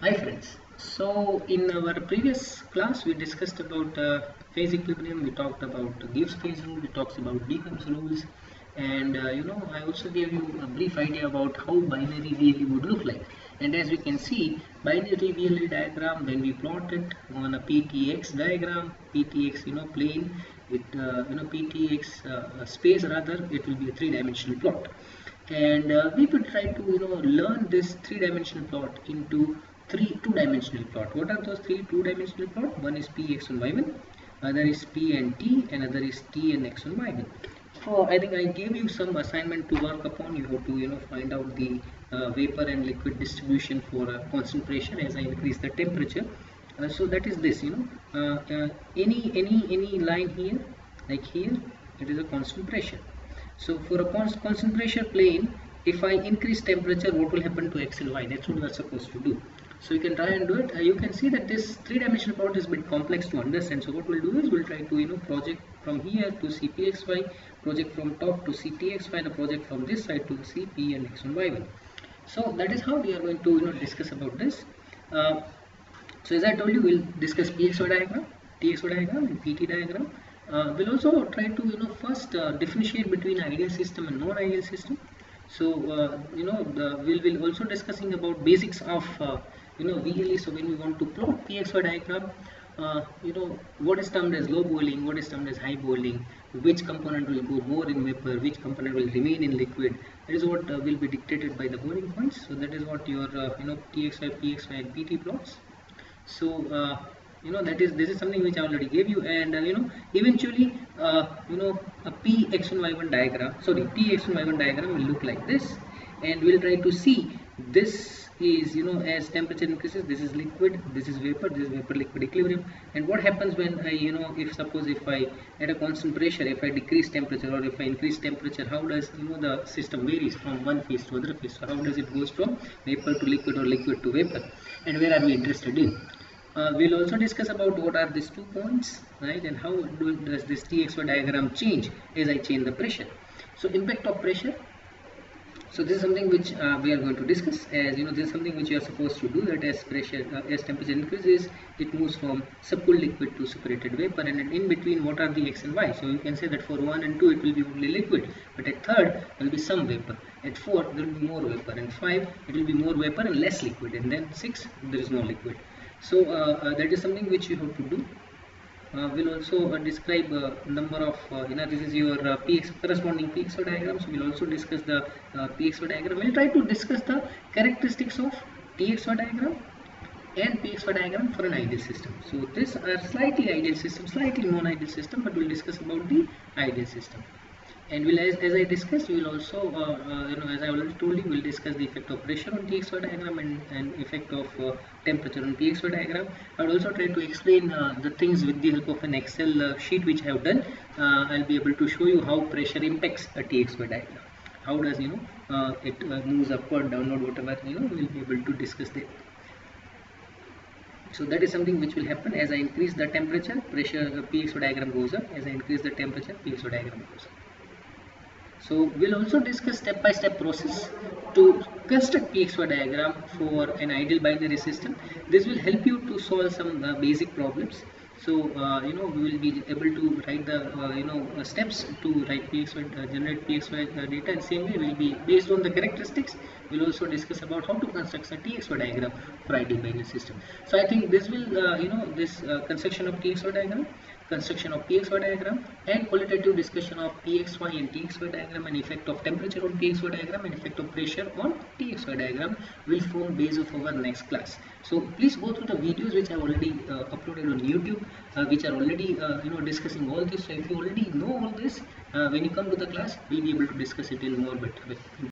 Hi friends. So in our previous class we discussed about phase equilibrium, we talked about Gibbs phase rule, we talked about Beckham's rules, and I also gave you a brief idea about how binary VLE would look like. And as we can see, binary VLE diagram, when we plot it on a PTX diagram, PTX plane with PTX space, rather it will be a three-dimensional plot. And we could try to learn this three-dimensional plot into two-dimensional plot. What are those three two-dimensional plot? One is p x1 y1, other is p and t, and other is t and x1 y1. So I think I gave you some assignment to work upon. You have to find out the vapor and liquid distribution for constant pressure as I increase the temperature. So that is this, any line here, like here, it is a constant pressure. So for a constant pressure plane, if I increase temperature, what will happen to x and y? That's what we are supposed to do. So you can try and do it. You can see that this three-dimensional plot is a bit complex to understand. So what we'll do is we'll try to project from here to CPXY, project from top to CTXY, the project from this side to CP and x1 y1. So that is how we are going to discuss about this. So as I told you, we'll discuss PXY diagram, TXY diagram, and PT diagram. We'll also try to first differentiate between ideal system and non-ideal system. So we will also discussing about basics of VLE. So when we want to plot PXY diagram, what is termed as low boiling, what is termed as high boiling, which component will go more in vapor, which component will remain in liquid. That is what will be dictated by the boiling points. So that is what your TXY, PXY, and PT plots. So this is something which I already gave you, and eventually a p x1 y1 diagram, sorry, t x1 y1 diagram will look like this, and we'll try to see this is as temperature increases, this is liquid, this is vapor liquid equilibrium. And what happens when I if I at a constant pressure, if I decrease temperature or if I increase temperature, how does the system varies from one phase to other phase? So how does it goes from vapor to liquid or liquid to vapor, and where are we interested in? We'll also discuss about what are these 2 points, right, and how does this TXY diagram change as I change the pressure. So impact of pressure. So this is something which we are going to discuss, as this is something which you are supposed to do, that as pressure as temperature increases, it moves from subcooled liquid to superheated vapor, and in between what are the x and y. So you can say that for 1 and 2 it will be only liquid, but at 3rd there will be some vapor, at 4th there will be more vapor, and 5 it will be more vapor and less liquid, and then 6 there is no liquid. So that is something which you have to do. We'll also describe number of this is your corresponding PXY diagram. So we'll also discuss the PXY diagram. We'll try to discuss the characteristics of TXY diagram and PXY diagram for an ideal system. So this are slightly ideal system, slightly non-ideal system, but we'll discuss about the ideal system. And we'll, as I discussed, we will also as I already told you, we'll discuss the effect of pressure on TXY diagram and effect of temperature on PXY diagram. I will also try to explain the things with the help of an Excel sheet which I have done. I'll be able to show you how pressure impacts a TXY diagram. How does it moves upward, downward, whatever we'll be able to discuss that. So that is something which will happen as I increase the temperature, pressure PXY diagram goes up. As I increase the temperature, PXY diagram goes up. So we'll also discuss step-by-step process to construct PXY diagram for an ideal binary system. This will help you to solve some basic problems. So we will be able to write the steps to write PXY, generate PXY data, and same way will be based on the characteristics. We'll also discuss about how to construct a TXY diagram for ideal binary system. So I think this will this construction of TXY diagram, construction of PXY diagram, and qualitative discussion of PXY and TXY diagram, and effect of temperature on PXY diagram and effect of pressure on TXY diagram will form base of our next class. So please go through the videos which I have already uploaded on YouTube, which are already discussing all this. So if you already know all this, when you come to the class, we'll be able to discuss it in more better way.